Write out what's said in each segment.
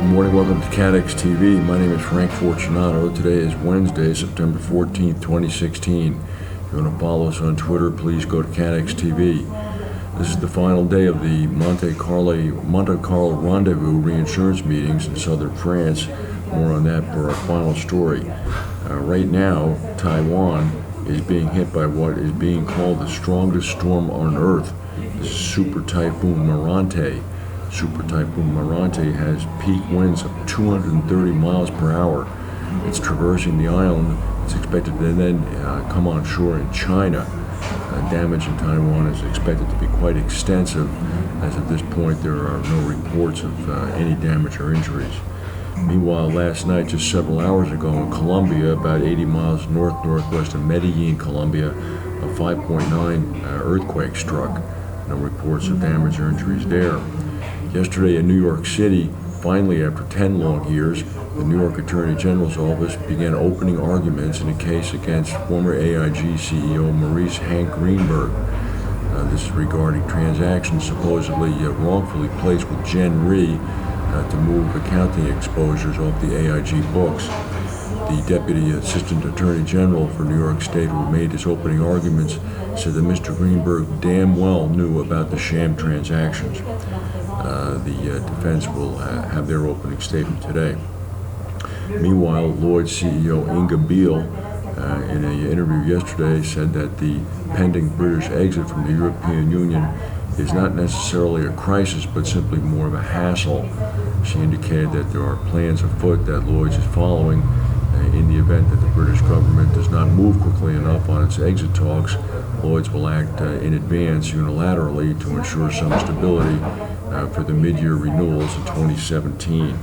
Good morning, welcome to CATEX TV. My name is Frank Fortunato. Today is Wednesday, September 14th, 2016. If you want to follow us on Twitter, please go to CATEX TV. This is the final day of the Monte Carlo rendezvous reinsurance meetings in southern France. More on that for our final story. Right now, Taiwan is being hit by what is being called the strongest storm on Earth. This is Super Typhoon Monaco. Super Typhoon Monaco has peak winds of 230 miles per hour. It's traversing the island. It's expected to then come on shore in China. Damage in Taiwan is expected to be quite extensive. As of this point, there are no reports of any damage or injuries. Meanwhile, last night, just several hours ago in Colombia, about 80 miles northwest of Medellin, Colombia, a 5.9 earthquake struck. No reports of damage or injuries there. Yesterday in New York City, finally after 10 long years, the New York Attorney General's office began opening arguments in a case against former AIG CEO Maurice Hank Greenberg. This is regarding transactions supposedly wrongfully placed with Gen Re to move accounting exposures off the AIG books. The Deputy Assistant Attorney General for New York State, who made his opening arguments, said that Mr. Greenberg damn well knew about the sham transactions. The defense will have their opening statement today. Meanwhile, Lloyd's CEO Beale, in an interview yesterday, said that the pending British exit from the European Union is not necessarily a crisis, but simply more of a hassle. She indicated that there are plans afoot that Lloyd's is following in the event that the British government does not move quickly enough on its exit talks. Lloyd's will act in advance unilaterally to ensure some stability for the mid-year renewals in 2017.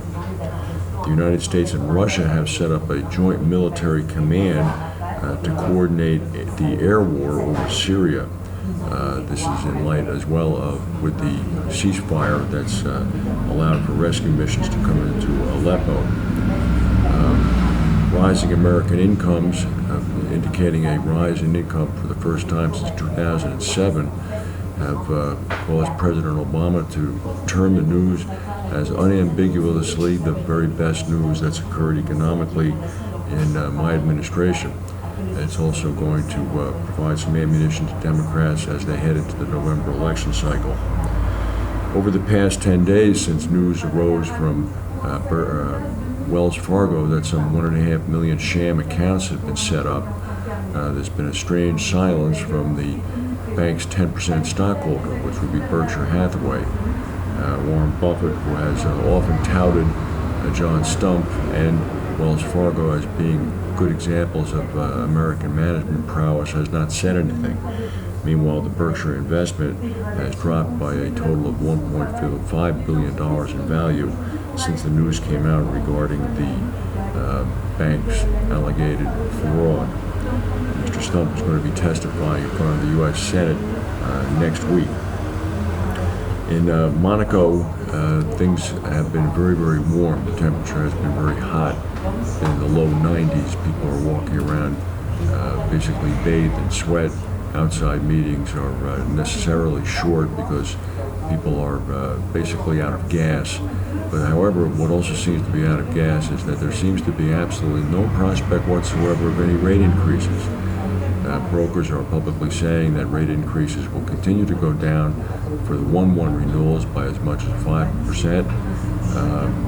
The United States and Russia have set up a joint military command to coordinate the air war over Syria. This is in light as well of with the ceasefire that's allowed for rescue missions to come into Aleppo. Rising American incomes, indicating a rise in income for the first time since 2007, have caused President Obama to term the news as unambiguously the very best news that's occurred economically in my administration. It's also going to provide some ammunition to Democrats as they head into the November election cycle. Over the past 10 days, since news arose from Wells Fargo that some 1.5 million sham accounts have been set up, there's been a strange silence from the bank's 10% stockholder, which would be Berkshire Hathaway. Warren Buffett, who has often touted John Stump and Wells Fargo as being good examples of American management prowess, has not said anything. Meanwhile, the Berkshire investment has dropped by a total of $1.5 billion in value since the news came out regarding the bank's alleged fraud. Mr. Stump is going to be testifying in front of the U.S. Senate next week. In Monaco, things have been very, very warm. The temperature has been very hot, in the low 90s. People are walking around basically bathed in sweat. Outside meetings are necessarily short because people are basically out of gas. But however, what also seems to be out of gas is that there seems to be absolutely no prospect whatsoever of any rate increases. Brokers are publicly saying that rate increases will continue to go down for the 1/1 renewals by as much as 5%.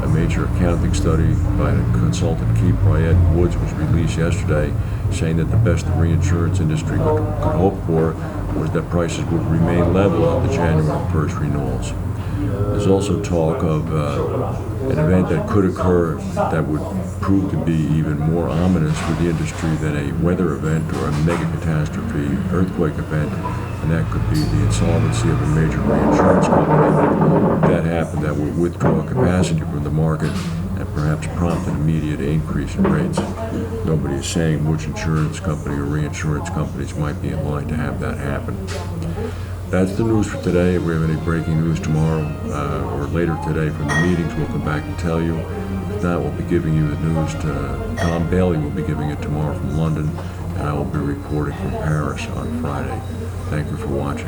A major accounting study by the consultant Keith Bryant Woods was released yesterday, saying that the best the reinsurance industry could hope for was that prices would remain level at the January 1st renewals. There's also talk of an event that could occur that would prove to be even more ominous for the industry than a weather event or a mega catastrophe earthquake event, and that could be the insolvency of a major reinsurance company. If that happened, that would withdraw capacity from the market and perhaps prompt an immediate increase in rates. Nobody is saying which insurance company or reinsurance companies might be in line to have that happen. That's the news for today. If we have any breaking news tomorrow or later today from the meetings, we'll come back and tell you. If not, we'll be giving you the news Tom Bailey will be giving it tomorrow from London, and I will be reporting from Paris on Friday. Thank you for watching.